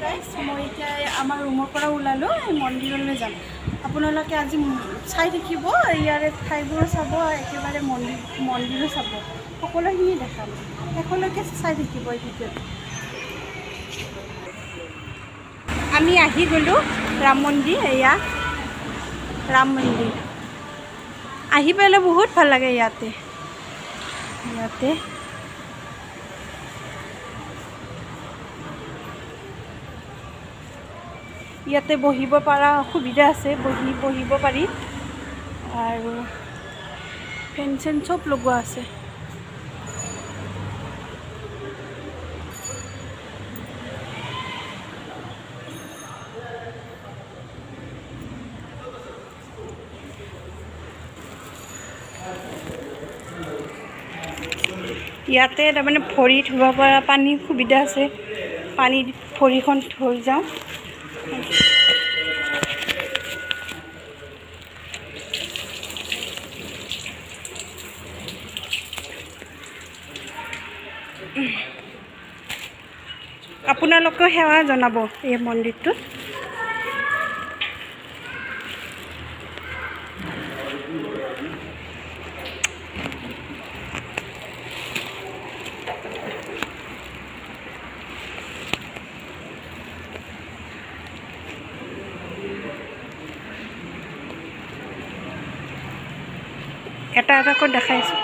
Guys মই এতিয়া আমাৰ ৰুমৰ পৰা ওলালোঁ মন্দিৰলৈ যাম। আপোনালোকে আজি চাই থাকিব, ইয়াৰে ঠাইবোৰ চাব, একেবাৰে মন্দিৰো চাব, সকলোখিনি দেখাম। শেষলৈকে চাই থাকিব এই ভিডিঅ'টো। আমি আহি গ'লোঁ ৰাম মন্দিৰ। এয়া ৰাম মন্দিৰ। আহি পেলাই বহুত ভাল লাগে ইয়াতে। ইয়াতে বহিব পৰা সুবিধা আছে, বহিব পাৰি আৰু ফেন চেন চব লগোৱা আছে। ইয়াতে তাৰমানে ভৰি ধুব পৰা পানীৰ সুবিধা আছে, পানী ভৰিখন ধুই যাওঁ। আপোনালোকেও সেৱা জনাব এই মন্দিৰটোত। এটা এটাকৈ দেখাইছোঁ।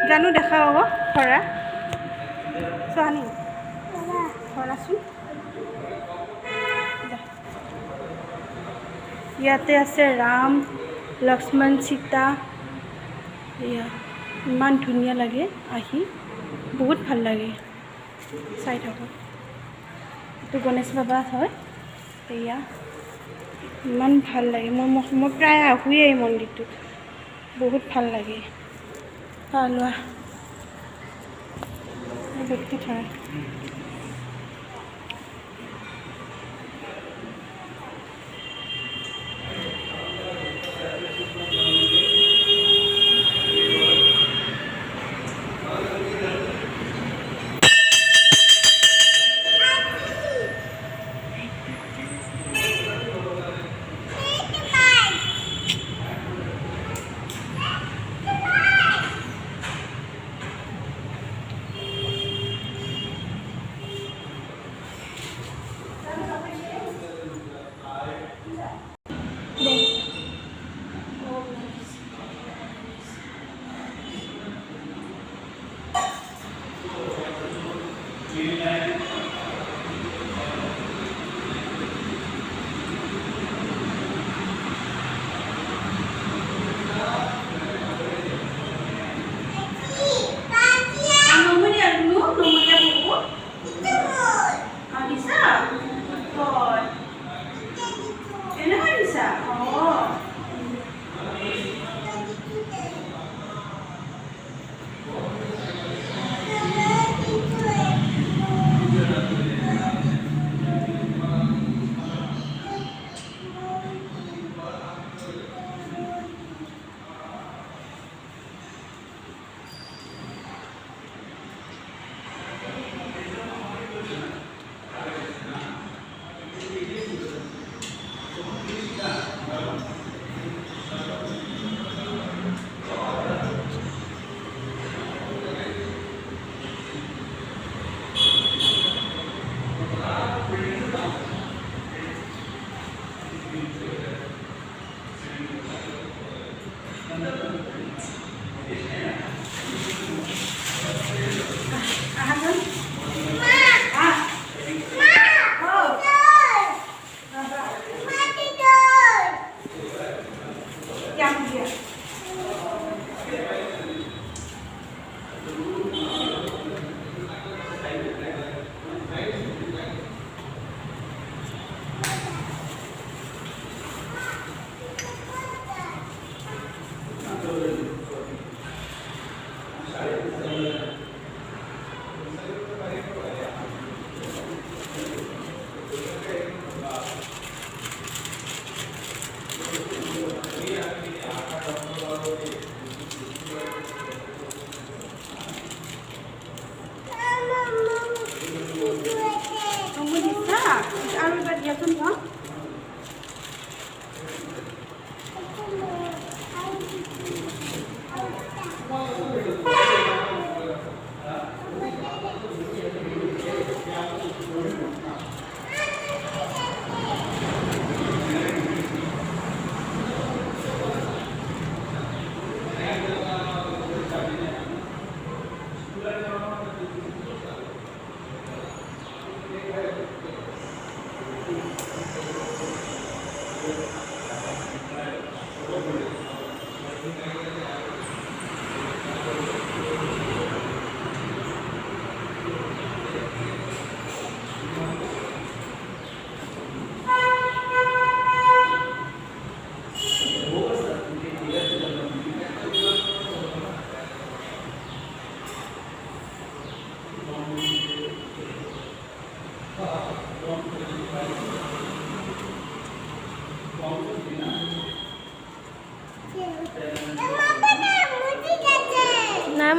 জানো দেখা হ'ব ধৰা চোৱানি ধৰাচোন। ইয়াতে আছে ৰাম, লক্ষ্মণ, সীতা। এয়া ইমান ধুনীয়া লাগে, আহি বহুত ভাল লাগে। চাই থাকক, এইটো গণেশ বাবা হয়। এয়া ইমান ভাল লাগে, মই প্ৰায় আহোঁৱে এই মন্দিৰটোত, বহুত ভাল লাগে। লোৱা ব্যক্তি ধৰা।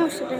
ওচৰতে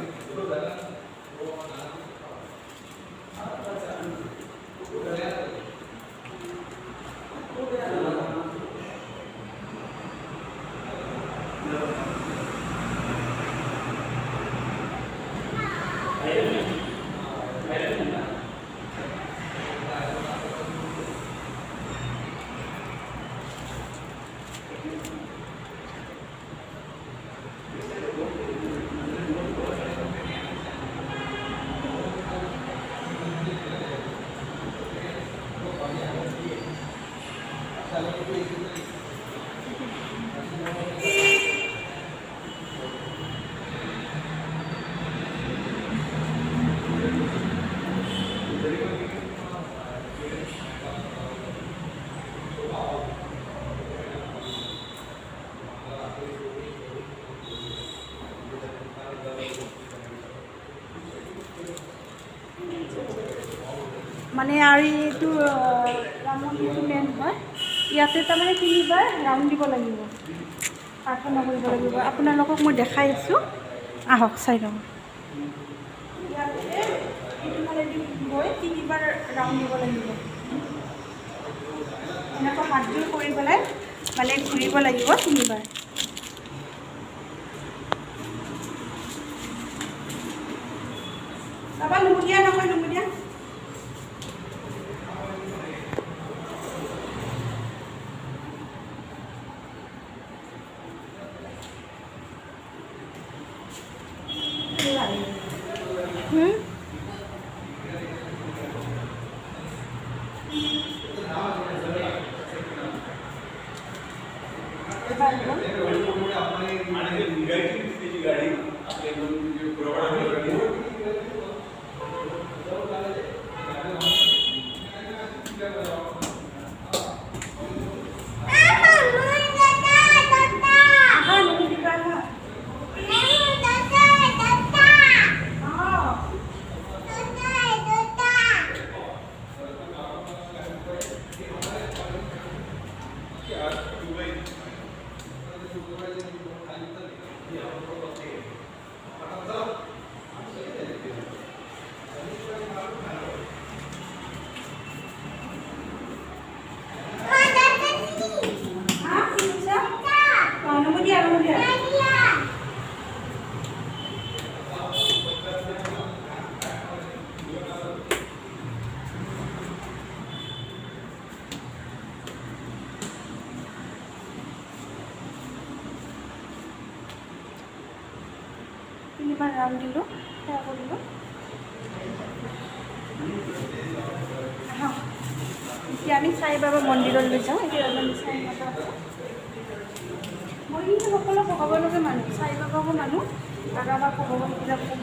মানে আৰু এইটো ৰাম মন্দিৰটো মেইন হয় ইয়াতে তাৰমানে 3বাৰ ৰাউণ্ড দিব লাগিব প্ৰাৰ্থনা কৰিব লাগিব আপোনালোকক মই দেখাই আছোঁ আহক চাই লওক ইয়াতে এইটো ফালেদি গৈ 3বাৰ ৰাউণ্ড দিব লাগিব এনেকৈ হাতযোৰ কৰি পেলাই মানে ঘূৰিব লাগিব 3বাৰ তাৰপৰা নুমুদিয়া নহয় নুমুদিয়া তিনিবাৰ ৰাউণ্ড দিলোঁ সেয়া কৰিলোঁ এতিয়া আমি সাই বাবা মন্দিৰলৈ যাওঁ এতিয়া সাই বাবা মই কিন্তু সকলো ভগৱানকে মানুহ সাই বাবাকো মানুহ আৰু আমাৰ ভগৱানবিলাকো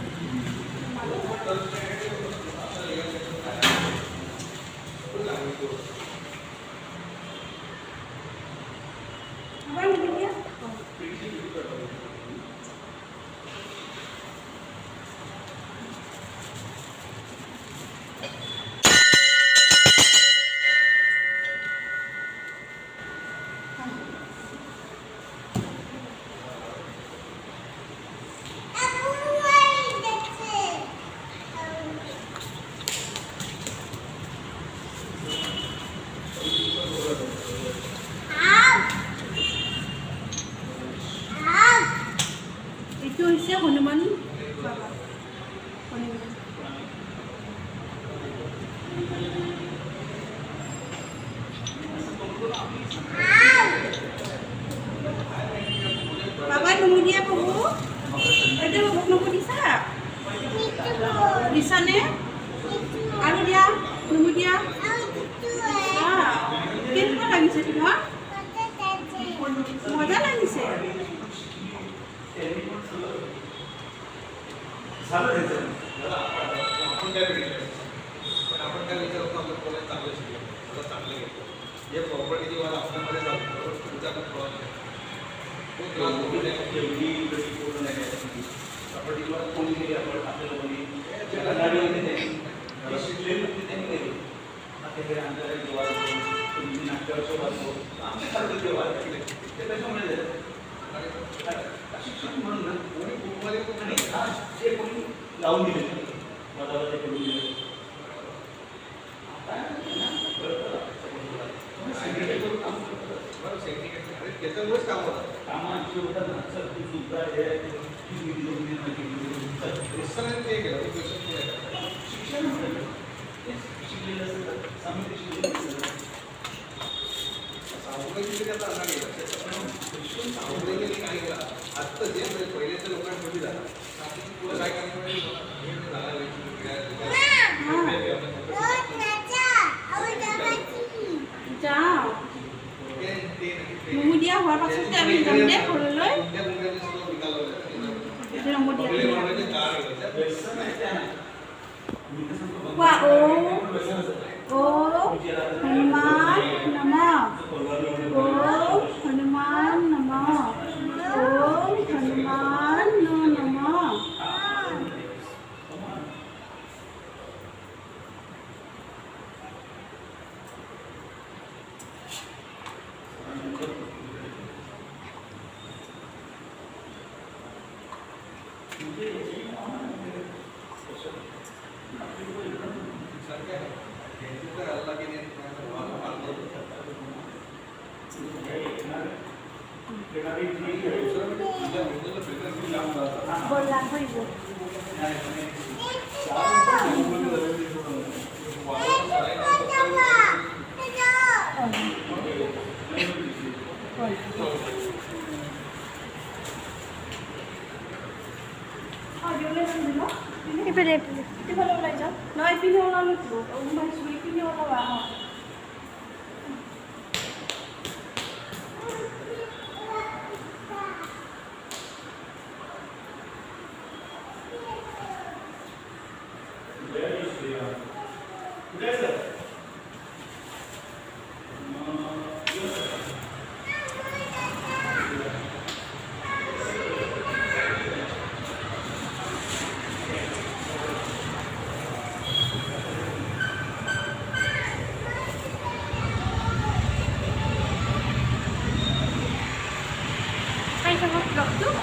এইটো হৈছে হনুমান বাবা বাবা নুমুদিয়া প্ৰভু এইটো মোক নুমুদিছা দিছানে আৰু দিয়া নুমুদিয়া কেনেকুৱা লাগিছে তোমাৰ মজা লাগিছে নমুদিয়া হোৱাৰ পাছতে আমি যাম দে ঘৰলৈ হনুমান নমঃ হনুমান নমঃ হনুমান নমঃ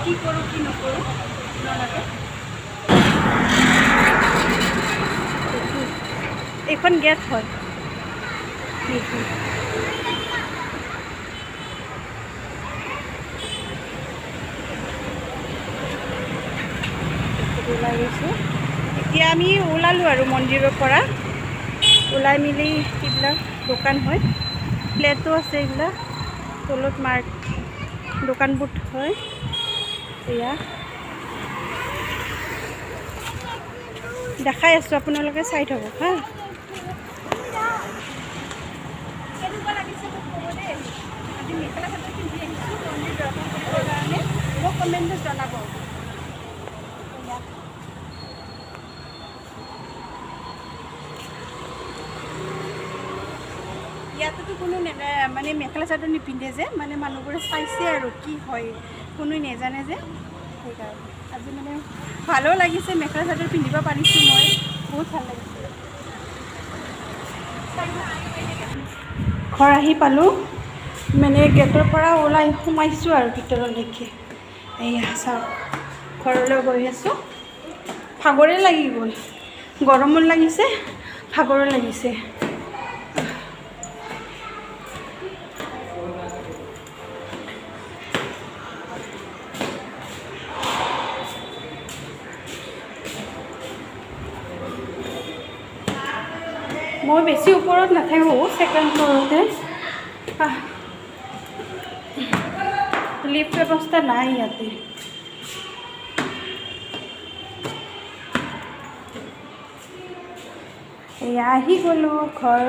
কি কৰোঁ কি নকৰোঁ আপোনালোকে এইখন গেট হয় ওলাই গৈছোঁ এতিয়া আমি ওলালোঁ আৰু মন্দিৰৰ পৰা ওলাই মেলি এইবিলাক দোকান হয় প্লেটো আছে এইবিলাক তলত মাৰ্ক দোকানবোৰ হয় এয়া দেখাই আছোঁ আপোনালোকে চাই থ'ব হা মোক কমেণ্টত জনাব ইয়াতেতো কোনো মানে মেখেলা চাদৰ নিপিন্ধে যে মানে মানুহবোৰে চাইছে আৰু কি হয় কোনো নেজানে যে সেইকাৰণে আজি মানে ভালো লাগিছে মেখেলা চাদৰ পিন্ধিব পাৰিছোঁ মই বহুত ভাল লাগিছে ঘৰ আহি পালোঁ মানে গেটৰ পৰা ওলাই সোমাইছোঁ আৰু ভিতৰলৈকে এয়া চাওক ঘৰলৈ গৈ আছোঁ ভাগৰে লাগি গ'ল গৰমো লাগিছে ভাগৰো লাগিছে মই বেছি ওপৰত নাথাকোঁ ছেকেণ্ড ফ্ল'ৰতে লিফ্ট ব্যৱস্থা নাই ইয়াতে এয়া আহি গ'লোঁ ঘৰ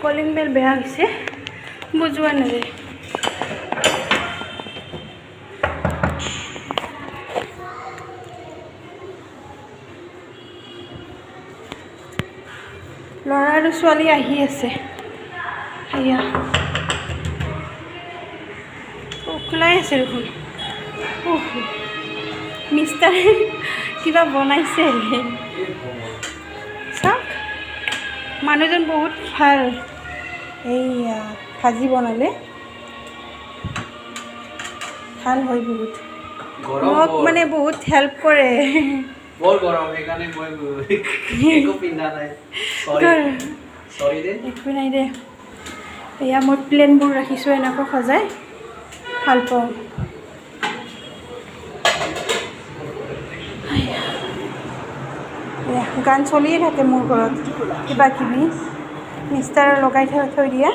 কলিং বেল বেয়া হৈছে বুজোৱা নাযায় ল'ৰা আৰু ছোৱালী আহি আছে এয়া খোলাই আছে দেখোন মিষ্টাৰে কিবা বনাইছে চাওক মানুহজন বহুত ভাল এইয়া ভাজি বনালে ভাল হয় বহুত মোক মানে বহুত হেল্প কৰে বৰ গৰম সেইকাৰণে মই একো পিন্ধা নাই সৰি দে একো নাই দে এয়া মই প্লেনবোৰ ৰাখিছোঁ এনেকৈ সজাই ভাল পাওঁ গান চলিয়ে থাকে মোৰ ঘৰত কিবা কিবি মিষ্টাৰ লগাই থৈ দিয়ে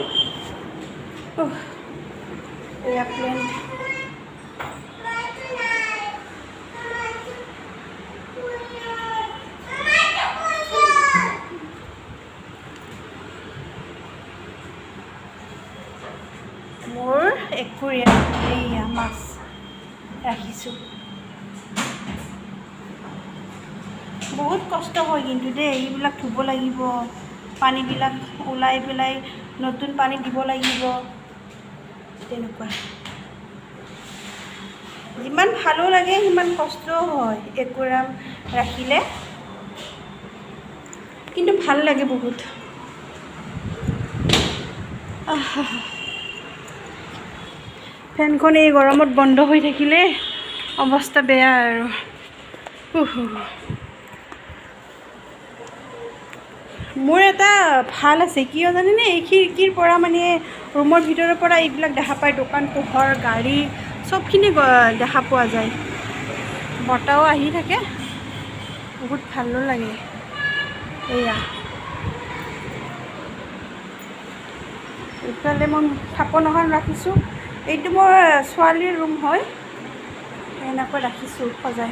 এয়া প্লেন মোৰ একুৰিয়াম এইয়া মাছ ৰাখিছোঁ বহুত কষ্ট হয় কিন্তু দেই এইবিলাক ধুব লাগিব পানীবিলাক ওলাই পেলাই নতুন পানী দিব লাগিব তেনেকুৱা যিমান ভালো লাগে সিমান কষ্টও হয় একুৰিয়াম ৰাখিলে কিন্তু ভাল লাগে বহুত ফেনখন এই গৰমত বন্ধ হৈ থাকিলে অৱস্থা বেয়া আৰু মোৰ এটা ভাল আছে কিয় জানেনে এই খিৰিকীৰ পৰা মানে ৰুমৰ ভিতৰৰ পৰা এইবিলাক দেখা পায় দোকান পোহৰ গাড়ী চবখিনি দেখা পোৱা যায় বতাহও আহি থাকে বহুত ভালো লাগে এয়া ইফালে মই থাপন এখন ৰাখিছোঁ এইটো মোৰ ছোৱালীৰ ৰুম হয় এনেকৈ ৰাখিছোঁ সজাই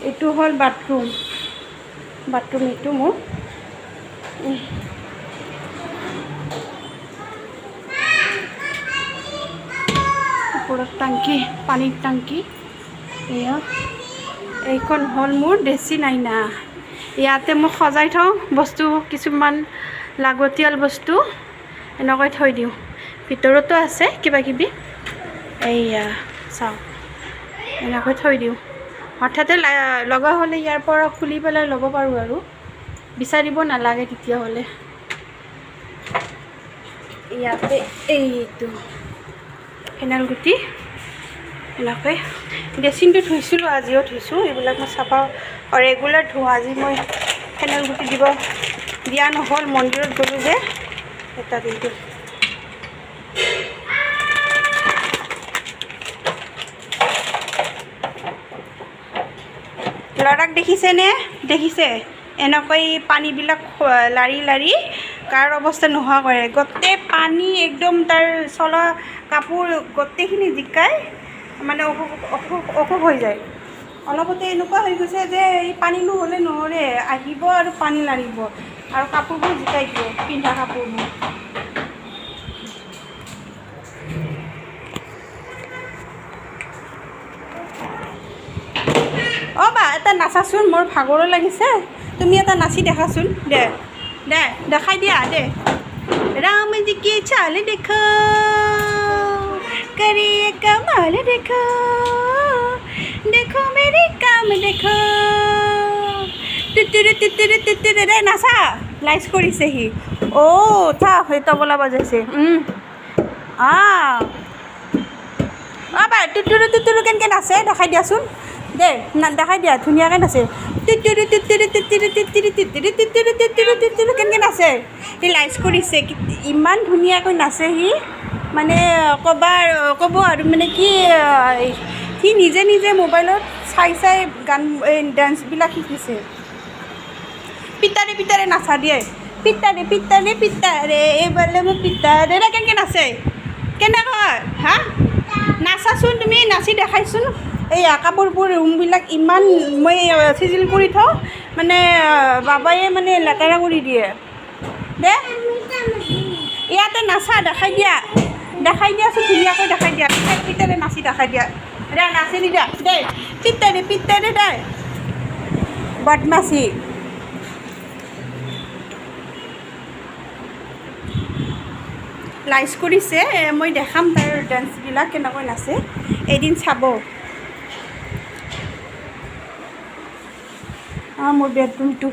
এইটো হ'ল বাথৰুম এইটো মোৰ ওপৰত টাংকি পানীৰ টাংকি এয়া এইখন হ'ল মোৰ ড্ৰেছিং আইনা ইয়াতে মই সজাই থওঁ বস্তু কিছুমান লাগতিয়াল বস্তু এনেকৈ থৈ দিওঁ ভিতৰতো আছে কিবা কিবি এইয়া চাওক এনেকৈ থৈ দিওঁ হঠাতে লগা হ'লে ইয়াৰ পৰা খুলি পেলাই ল'ব পাৰোঁ আৰু বিচাৰিব নালাগে তেতিয়াহ'লে ইয়াতে এইটো ফেনাইল গুটি এনেকৈ ড্ৰেছিংটো ধুইছিলোঁ আজিও ধুইছোঁ এইবিলাক মই চাফা ৰেগুলাৰ ধোওঁ আজি মই ফেনাইল গুটি দিয়া নহ'ল মন্দিৰত গ'লোঁ যে এটা দিনটো ল'ৰাক দেখিছে এনেকৈ পানীবিলাক লাৰি লাৰি গাৰ অৱস্থা নোহোৱা কৰে গোটেই পানী একদম তাৰ চলা কাপোৰ গোটেইখিনি জিকাই মানে অসুখ হৈ যায় অলপতে এনেকুৱা হৈ গৈছে যে এই পানী নহ'লে নহ'লে আহিব আৰু পানী লাৰিব আৰু কাপোৰবোৰ জিকাই দিব পিন্ধা কাপোৰবোৰ অঁ বা এটা নাচাচোন মোৰ ভাগৰো লাগিছে তুমি এটা নাচি দেখাচোন দেখাই দিয়া দে राम जी की चाल देखो करिए कमाल देखो देखो मेरे काम देखो रे नाचा लाइस কৰিছে সি থা সেই তবলা বজাইছে বা টুটুৰু কেনেকৈ নাচে দেখাই দিয়াচোন দে দেখাই দিয়া ধুনীয়াকৈ নাচে কেনেকৈ নাচে সি লাইচ কৰিছে ইমান ধুনীয়াকৈ নাচে সি মানে ক'ব আৰু মানে কি সি নিজে মোবাইলত চাই গান ডান্সবিলাক শিকিছে পিতাৰে নাচা দিয়ে পিতাৰে এইবাৰে মোৰ পিতাৰে কেনেকৈ নাচে কেনেকৈ হা নাচাচোন তুমি নাচি দেখাইচোন এইয়া কাপোৰবোৰ ৰুমবিলাক ইমান মই চিজিল কৰি থওঁ মানে বাবায়ে মানে লেতেৰা কৰি দিয়ে দে ইয়াতে নাচা দেখাই দিয়াচোন ধুনীয়াকৈ দেখাই দিয়া পিতাৰে নাচি দেখাই দিয়া দে নাচি নিদিয়া দেই পিতাৰে দে বদমাচি লাইচ কৰিছে মই দেখাম তাৰ ডান্সবিলাক কেনেকৈ নাচে এদিন চাব মোৰ বেডৰুমটো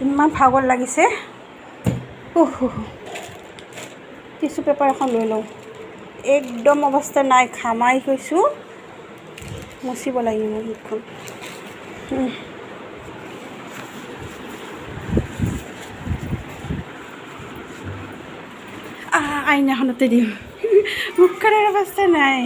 ইমান ভাগৰ লাগিছে। টিচু পেপাৰ এখন লৈ লওঁ। একদম অৱস্থা নাই, ঘামাই গৈছোঁ, মুচিব লাগিব মুখখন। আইনাখনতে দিম, মুখখনৰ অৱস্থা নাই।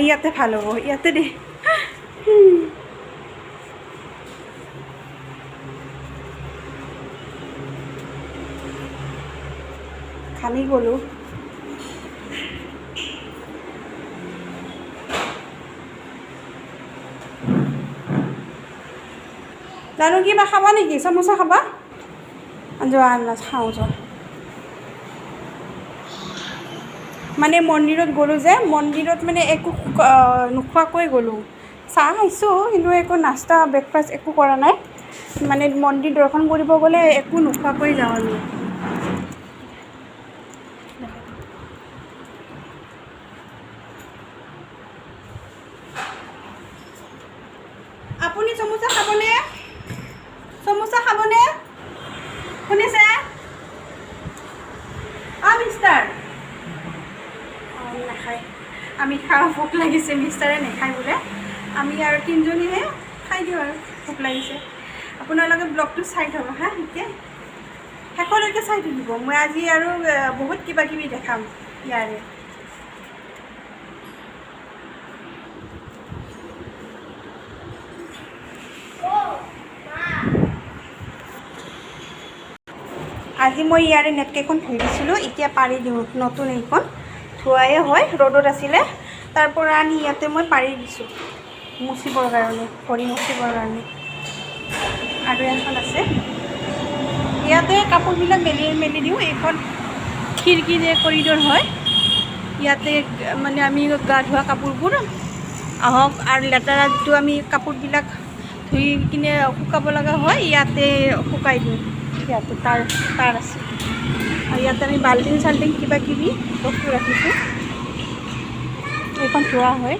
ইয়াতে ভাল হ'ব, ইয়াতে দে। ঘামি গ'লোঁ। জানো কিবা খাবা নেকি? চামোচা খাবা? যোৱা খাওঁ যোৱা। মানে মন্দিৰত গ'লোঁ যে, মন্দিৰত মানে একো নোখোৱাকৈ গ'লোঁ। চাহ খাইছোঁ কিন্তু একো নাস্তা ব্ৰেকফাষ্ট একো কৰা নাই। মানে মন্দিৰ দৰ্শন কৰিব গ'লে একো নোখোৱাকৈ যাওঁ আমি। আপুনি চমোচা খাবনে? চমোচা খাবনে? শুনিছে? মিষ্টাৰ নাখায়। আমি খাওঁ, ভোক লাগিছে। মিষ্টাৰে নাখায় বোলে। আমি আৰু তিনিজনীহে খাই দিওঁ আৰু, ভোক লাগিছে। আপোনালোকে ব্লগটো চাই থ'ব হা, এতিয়া শেষলৈকে চাই থাকিব। মই আজি আৰু বহুত কিবা কিবি দেখাম ইয়াৰে। আজি মই ইয়াৰে নেটকেইখন ধুই দিছিলোঁ, এতিয়া পাৰি দিওঁ। নতুন এইখন ধোৱাই হয়, ৰ'দত আছিলে, তাৰ পৰা আনি ইয়াতে মই পাৰি দিছোঁ মুচিবৰ কাৰণে, ভৰি মুচিবৰ কাৰণে। আৰু এখন আছে, ইয়াতে কাপোৰবিলাক মেলি দিওঁ। এইখন খিৰিকীৰে কৰিডৰ হয়, ইয়াতে মানে আমি গা ধোৱা কাপোৰবোৰ আহক, আৰু লেতেৰা যিটো আমি কাপোৰবিলাক ধুই কিনে শুকাব লগা হয়, ইয়াতে শুকাই দিওঁ। ইয়াতে তাৰ আছে, আৰু ইয়াতে আমি বাল্টিং চাল্টিং কিবা কিবি বস্তু ৰাখিছোঁ। এইখন ধোৱা হয়,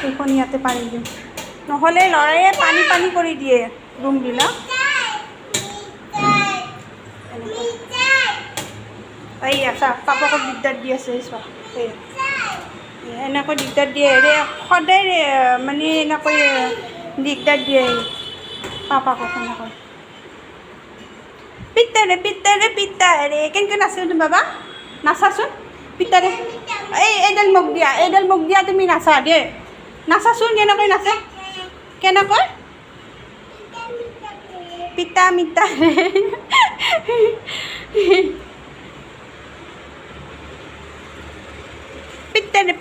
এইখন ইয়াতে পাৰি দিওঁ। নহ'লে ল'ৰায়ে পানী কৰি দিয়ে ৰুমবিলাক। এইয়া চা, পাপাকক দিগদাৰ দি আছে, চোৱা এনেকৈ দিগদাৰ দিয়ে। সদায় মানে এনেকৈ দিগদাৰ দিয়ে পাপাকক এনেকৈ। পিতাৰে কেনেকৈ নাচোন বাবা, নাচাচোন পিতাৰে। এইডাল মোক দিয়া, তুমি নাচা দেই, নাচাচোন কেনেকৈ নাচে, কেনেকৈ পিতা মিতাৰে। পিতাৰে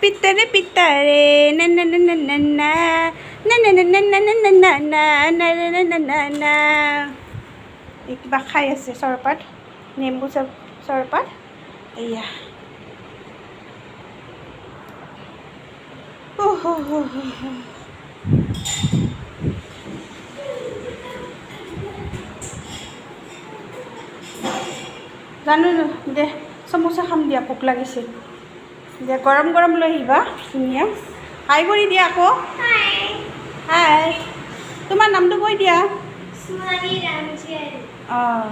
না। এই কিবা খাই আছে, চৰপাত, নেম্বু চৰপাত। এয়া জানো দে, চমোচা খাম দিয়া, ভোক লাগিছে। দে গৰম লৈ আহিবা, ধুনীয়া। হাই কৰি দিয়া আকৌ। হাই, তোমাৰ নামটো কৈ দিয়া। অঁ,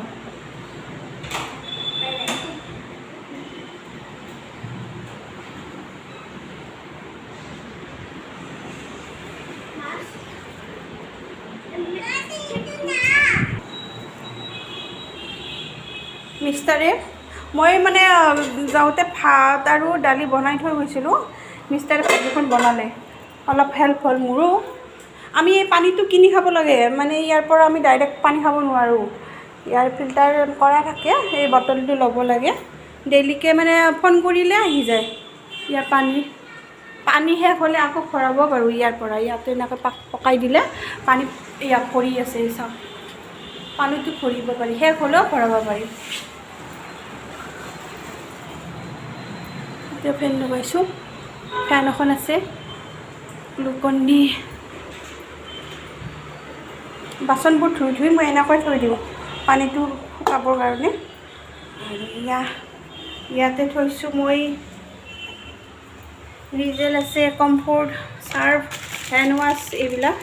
মিষ্টাৰে, মই মানে যাওঁতে ভাত আৰু দালি বনাই থৈ গৈছিলোঁ। মিষ্টাৰে ভাজিখন বনালে, অলপ হেল্প হ'ল মোৰো। আমি এই পানীটো কিনি খাব লাগে, মানে ইয়াৰ পৰা আমি ডাইৰেক্ট পানী খাব নোৱাৰোঁ। ইয়াৰ ফিল্টাৰ কৰা থাকে, এই বটলটো ল'ব লাগে। ডেইলিকৈ মানে ফোন কৰিলে আহি যায় ইয়াৰ পানী শেষ হ'লে আকৌ ভৰাব পাৰোঁ ইয়াৰ পৰা। ইয়াতে এনেকৈ পকাই দিলে পানী ইয়াত ভৰি আছে, চাওক পানীটো ভৰিব পাৰি, শেষ হ'লেও ভৰাব পাৰি। এতিয়া ফেন লগাইছোঁ, ফেন এখন আছে, গ্লুকন দি। বাচনবোৰ ধুই ধুই মই এনেকৈ থৈ দিওঁ পানীটো শুকাবৰ কাৰণে। আৰু ইয়াতে থৈছোঁ মই ৰিজেল আছে, কমফৰ্ট, চাৰ্ফ, হেণ্ড ৱাছ এইবিলাক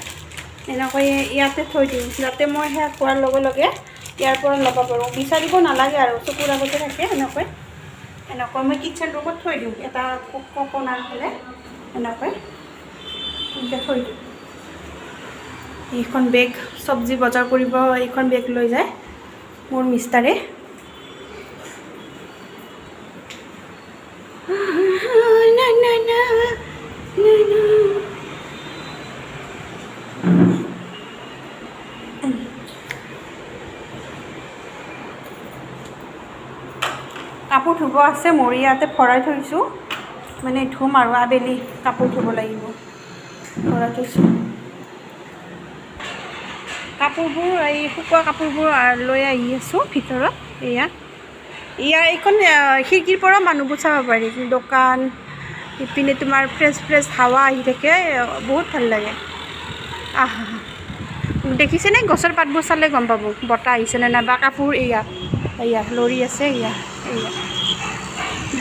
এনেকৈ ইয়াতে থৈ দিওঁ, যাতে মই সেয়া খোৱাৰ লগে লগে ইয়াৰ পৰা ল'ব পাৰোঁ, বিচাৰিব নালাগে আৰু চকুৰ আগতে থাকে। এনেকৈ মই কিটচেন ৰুমত থৈ দিওঁ, এটা কোণাৰ ফালে এনেকৈ থৈ দিওঁ। এইখন বেগ চব্জি বজাৰ কৰিব, এইখন বেগ লৈ যায় মোৰ মিষ্টাৰে। কাপোৰ ধুব আছে, মোৰ ইয়াতে ভৰাই থৈছোঁ, মানে ধুম আৰু আবেলি কাপোৰ ধুব লাগিব। ভৰাই থৈছোঁ কাপোৰবোৰ, এই শুকোৱা কাপোৰবোৰ লৈ আহি আছোঁ ভিতৰত। এইখন খিৰিকীৰ পৰা মানুহবোৰ চাব পাৰি, দোকান, ইপিনে তোমাৰ ফ্ৰেছ ফ্ৰেছ হাৱা আহি থাকে, বহুত ভাল লাগে। দেখিছেনে গছৰ পাতবোৰ চালে গম পাব বতাহ আহিছেনে নাই, বা কাপোৰ লৰি আছে,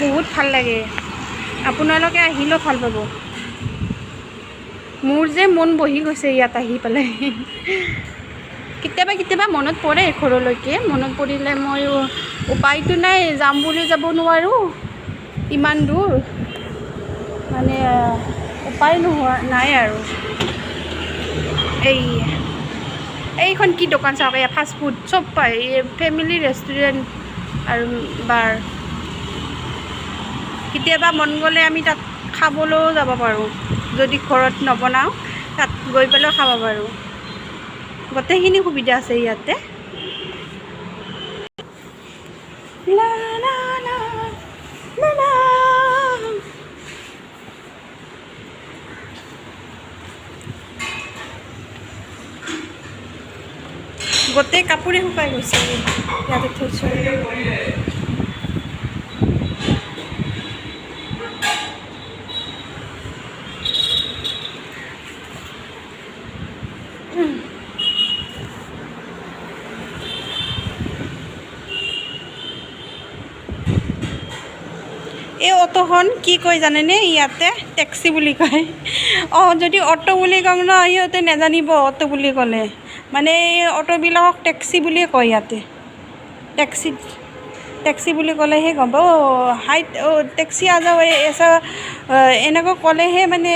বহুত ভাল লাগে। আপোনালোকে আহিলেও ভাল পাব। মোৰ যে মন বহি গৈছে ইয়াত আহি পেলাই। কেতিয়াবা মনত পৰে ঘৰলৈকে, মনত পৰিলে মই উপায়টো নাই, যাম বুলি যাব নোৱাৰোঁ ইমান দূৰ, মানে উপায় নাই আৰু। এইখন কি দোকান চাওক, ফাষ্ট ফুড চব পায়, ফেমিলি ৰেষ্টুৰেণ্ট আৰু বাৰ। কেতিয়াবা মন গ'লে আমি তাত খাবলৈও যাব পাৰোঁ, যদি ঘৰত নবনাওঁ তাত গৈ পেলাই খাব পাৰোঁ। গোটেইখিনি সুবিধা আছে ইয়াতে। গোটেই কাপোৰে শুকাই গৈছে, ইয়াতে থৈছোঁ। এই অটোখন কি কয় জানেনে, ইয়াতে টেক্সি বুলি কয়। যদি অটো বুলি কওঁ ন, সিহঁতে নাজানিব অটো বুলি ক'লে, মানে এই অটোবিলাকক টেক্সি বুলিয়ে কয় ইয়াতে। টেক্সি বুলি ক'লেহে গম পাব, টেক্সি আ যাও এচা, এনেকৈ ক'লেহে মানে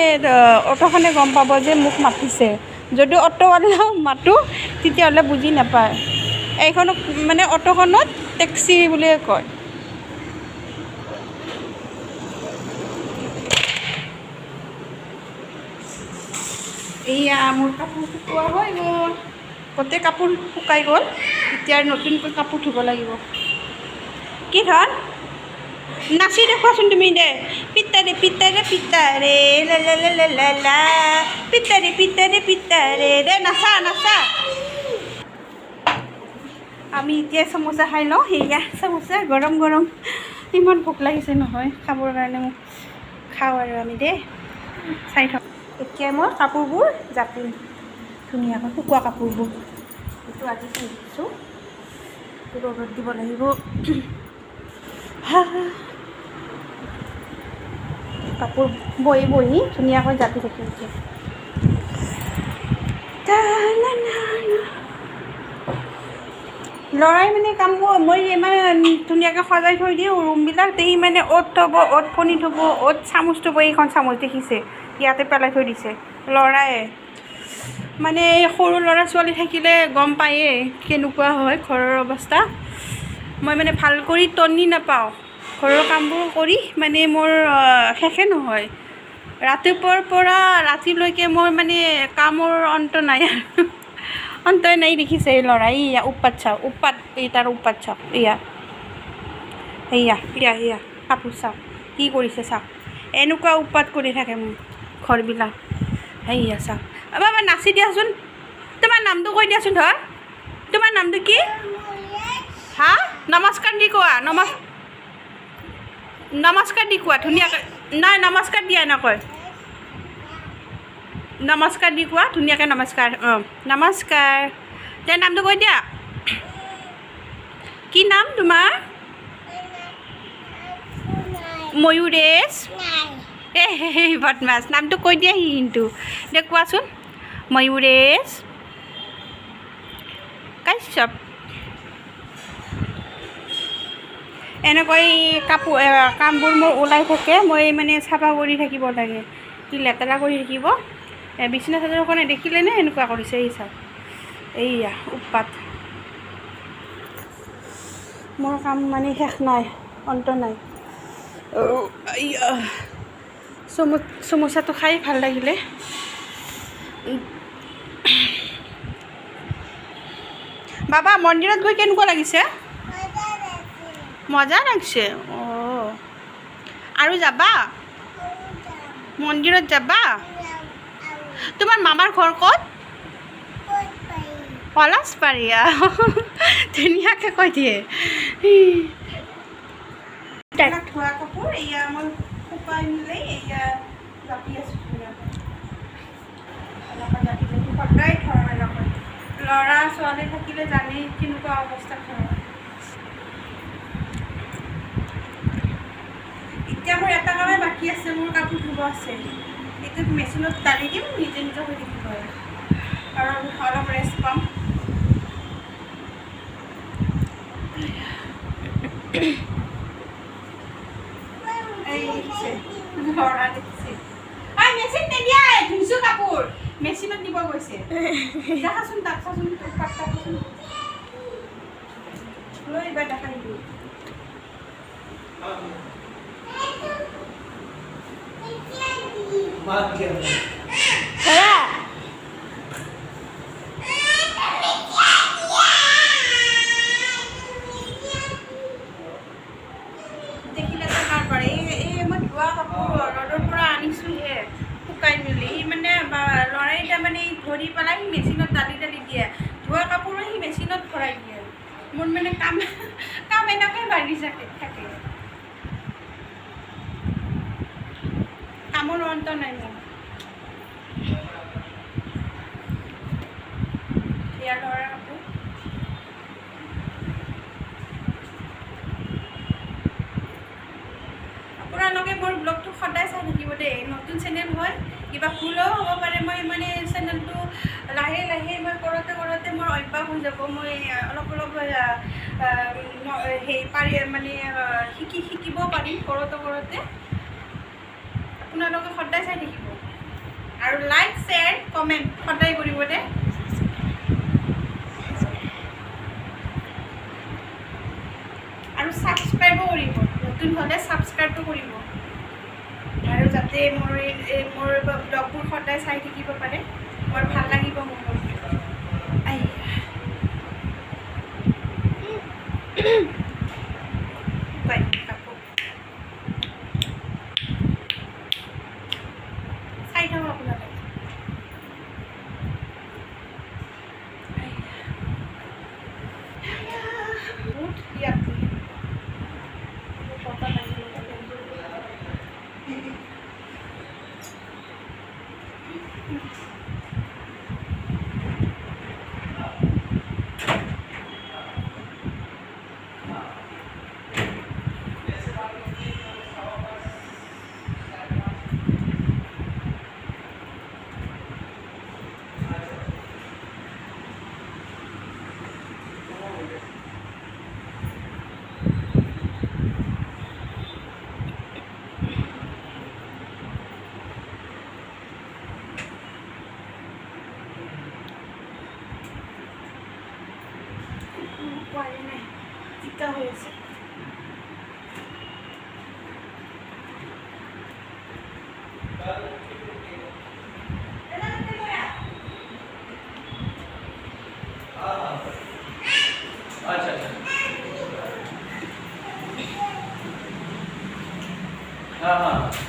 অটোখনে গম পাব যে মোক মাতিছে। যদি অটোৱালা মাতোঁ তেতিয়াহ'লে বুজি নাপায়। এইখনক মানে অটোখনত টেক্সি বুলিয়ে কয়। মোৰ কাপোৰ শুকোৱা হৈ গ'ল, গোটেই কাপোৰ শুকাই গ'ল। এতিয়া নতুনকৈ কাপোৰ ধুব লাগিব। কি ধৰ নাচি দেখুৱাচোন তুমি দে, পিতাৰে পিতাৰে পিতাৰে লা লা লা লা লা লা, পিতাৰে পিতাৰে পিতাৰে, দে নাচা। আমি এতিয়া চামোচা খাই লওঁ। চামোচা গৰম গৰম, ইমান ভোক লাগিছে নহয় খাবৰ কাৰণে, মোক খাওঁ আৰু আমি দেই, চাই থাকোঁ। এতিয়া মই কাপোৰবোৰ জাপিম ধুনীয়াকৈ, শুকোৱা কাপোৰবোৰ। এইটো আজি থৈ দিছোঁ, ৰ'দত দিব লাগিব। কাপোৰ বহি ধুনীয়াকৈ জাপি থাকিম এতিয়া। ল'ৰাই মানে কাম কৰোঁ, মই ইমান ধুনীয়াকৈ সজাই থৈ দিওঁ ৰুমবিলাক, সি মানে অ'ত থ'ব, অ'ত কণী থ'ব, অ'ত চামুচ থ'ব। এইখন চামুচ দেখিছে ইয়াতে পেলাই থৈ দিছে ল'ৰাই। মানে সৰু ল'ৰা ছোৱালী থাকিলে গম পায়েই কেনেকুৱা হয় ঘৰৰ অৱস্থা। মই মানে ভাল কৰি টনি নাপাওঁ, ঘৰৰ কামবোৰ কৰি মানে মোৰ শেষে নহয়। ৰাতিপুৱাৰ পৰা ৰাতিলৈকে মোৰ মানে কামৰ অন্ত নাই আৰু, অন্তই নাই। দেখিছে এই ল'ৰা, উৎপাত চাওক, তাৰ উৎপাত চাওক। কাপোৰ চাওক কি কৰিছে, চাওক এনেকুৱা উৎপাত কৰি থাকে মোৰ ঘৰবিলাক। চাওক, বাবা নাচি দিয়াচোন, তোমাৰ নামটো কৈ দিয়াচোন। ধৰ তোমাৰ নামটো কি? নমস্কাৰ দি কোৱা, নমস্কাৰ দি কোৱা ধুনীয়াকৈ নাই নমস্কাৰ দিয়া নকয় নমস্কাৰ দি কোৱা ধুনীয়াকৈ নমস্কাৰ অঁ নমস্কাৰ তে নামটো কৈ দিয়া কি নাম তোমাৰ ময়ূৰেশ এই বদমাছ নামটো কৈ দিয়া সি কিন্তু দে কোৱাচোন ময়ূৰেশ কাশ্যপ এনেকৈ কাপোৰ কামবোৰ মোৰ ওলাই থাকে মই মানে চাফা কৰি থাকিব লাগে সি লেতেৰা কৰি থাকিব বিচনা চাদৰখনে দেখিলেনে এনেকুৱা কৰিছে এই চাওক এইয়া উৎপাত মোৰ কাম মানে শেষ নাই অন্ত নাই চমোচাটো খাই ভাল লাগিলে বাবা মন্দিৰত গৈ কেনেকুৱা লাগিছে মজা লাগছে অঁ আৰু যাবা মন্দিৰত যাবা তোমাৰ মামাৰ ঘৰ ক'ত পলাশবাৰীয়া ধুনীয়াকৈ কৈ দিয়ে ধোৱা কাপোৰ এয়া মই শুকাই মিলাই এয়া জাপি আছোঁ সদায় ধৰা নকয় ল'ৰা ছোৱালী থাকিলে জানেই কেনেকুৱা অৱস্থা ঘৰত এতিয়া মোৰ এটা কামেই বাকী আছে মোৰ কাপোৰ ধুব আছে এইটোত মেচিনত ডালি দিম নিজে নিজে হৈ থাকিব আৰু অলপ ৰেষ্ট পাম ল'ৰা দেখিছে মেচিন নিদিয়া ধুইছোঁ কাপোৰ মেচিনত দিব গৈছে দেখাচোন তাক চাচোন চাচোন লৈ এইবাৰ দেখাই দিবি দেখিলে তাৰ পৰা এই মই ধোৱা কাপোৰ ৰ'দৰ পৰা আনিছোঁহে শুকাই মেলি সি মানে ল'ৰাই তাৰমানে ধৰি পেলাই সি মেচিনত দালি দিয়ে ধোৱা কাপোৰো সি মেচিনত ভৰাই দিয়ে মোৰ মানে কাম এনেকৈ বাঢ়ি থাকে কামৰ অন্ত নাই মোৰ ইয়াৰ ল'ৰা কাপোৰ আপোনালোকে মোৰ ব্লগটো সদায় চাই থাকিব দেই নতুন চেনেল হয় কিবা ভুলো হ'ব পাৰে মই মানে চেনেলটো লাহে লাহে মই কৰোঁতে মোৰ অভ্যাস হৈ যাব মই অলপ মানে শিকিব পাৰিম কৰোঁতে আপোনালোকে সদায় চাই থাকিব আৰু লাইক শ্বেয়াৰ কমেণ্ট সদায় কৰিব দে আৰু ছাবস্ক্ৰাইবো কৰিব নতুন হ'লে ছাবস্ক্ৰাইবো কৰিব আৰু যাতে মোৰ ব্লগবোৰ সদায় চাই থাকিব পাৰে বৰ ভাল লাগিব মোৰ চাই থাকক আপোনালোকে বহুত ইয়াত পতা লাগিব পোৱালি নাই তিতা হৈ আছে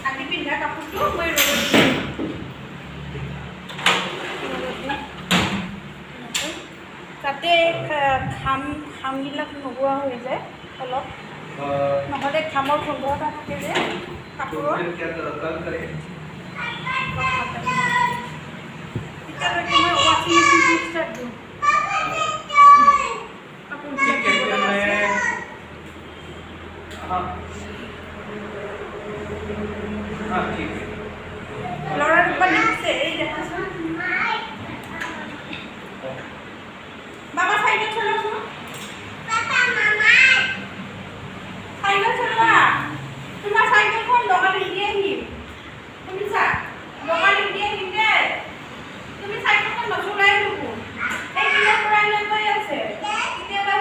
আজি পিন্ধা কাপোৰটো মই তাতে ঘামবিলাক নোহোৱা হৈ যায় অলপ নহ'লে ঘামৰ গোন্ধ এটা থাকে যে কাপোৰত। এতিয়ালৈকে মই ৱাশ্বিং মেচিনটো ষ্টাৰ্ট দিওঁ। ল'ৰা দুখন দেখিছে, এই দেখাচোন বাবা চাইকেল চলাচোন। চাইকেল চলোৱা, তোমাৰ চাইকেলখন দোকানত দি আহিম, শুনিছা? দোকানত দি আহিম দে। তুমি চাইকেলখন নচলাই দেখোন, এই কিনাৰ পৰা লৈ আছে। কেতিয়াবা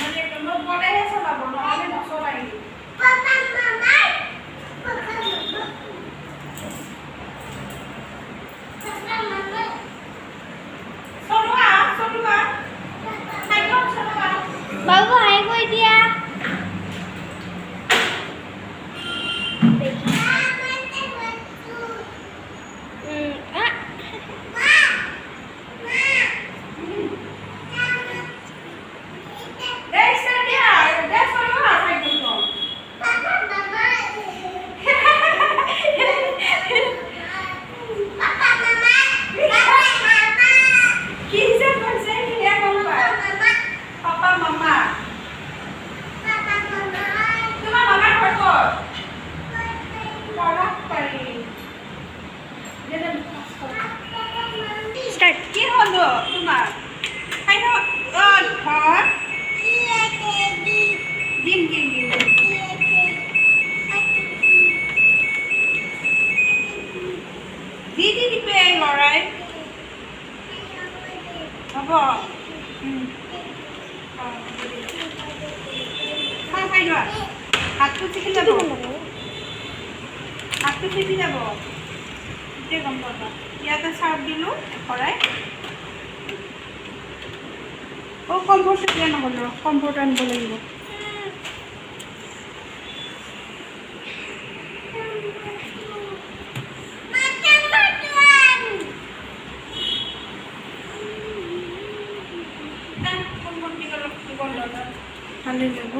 মানে মই ক'লেহে চলাব, নহ'লে নচলাই। চলোৱা চলোৱা, চাইকেল চলোৱা। বাবু হাই কৈ দিয়া। কি হলো তোমাৰ? ডিম ডিম ডিম দিদি দিবে লড়াই হব। খাই লোৱা, হাতটো চিকি যাব, হাতটো চিকি যাব। এতিয়া গম পাবা। ইয়াতে চাৰ্ফ দিলোঁ ভৰাই। কম্ফৰ্ট এতিয়া নহ'ল, কম্ফৰ্ট আনিব লাগিব। ভালে যাব।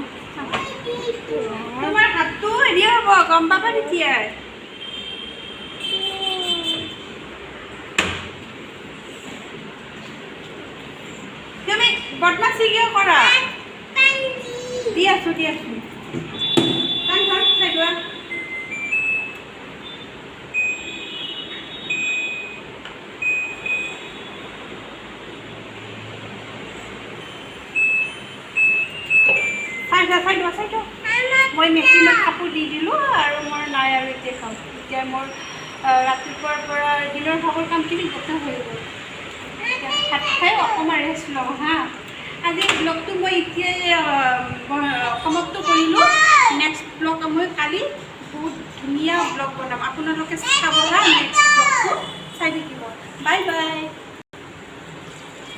তোমাৰ হাতটো হেৰি হ'ব, গম পাবা তেতিয়াই। তুমি বদমাছি কিয় কৰা? দি আছো দি আছো। চাই লোৱা। মই মেচিনত কাপোৰ দি দিলোঁ আৰু মোৰ নাই আৰু এতিয়া খাম। এতিয়া মোৰ ৰাতিপুৱাৰ পৰা দিনৰ ভাগৰ কামখিনি গোটেই হৈ গ'ল। ভাত খাই অকণমান ৰেষ্ট লওঁ হা। আজি ব্লগটো মই এতিয়াই সমাপ্ত কৰিলোঁ। নেক্সট ব্লগ মই কালি বহুত ধুনীয়া ব্লগ বনাম, আপোনালোকে চাব হা। নেক্সট ব্লগটো চাই থাকিব। Bye bye.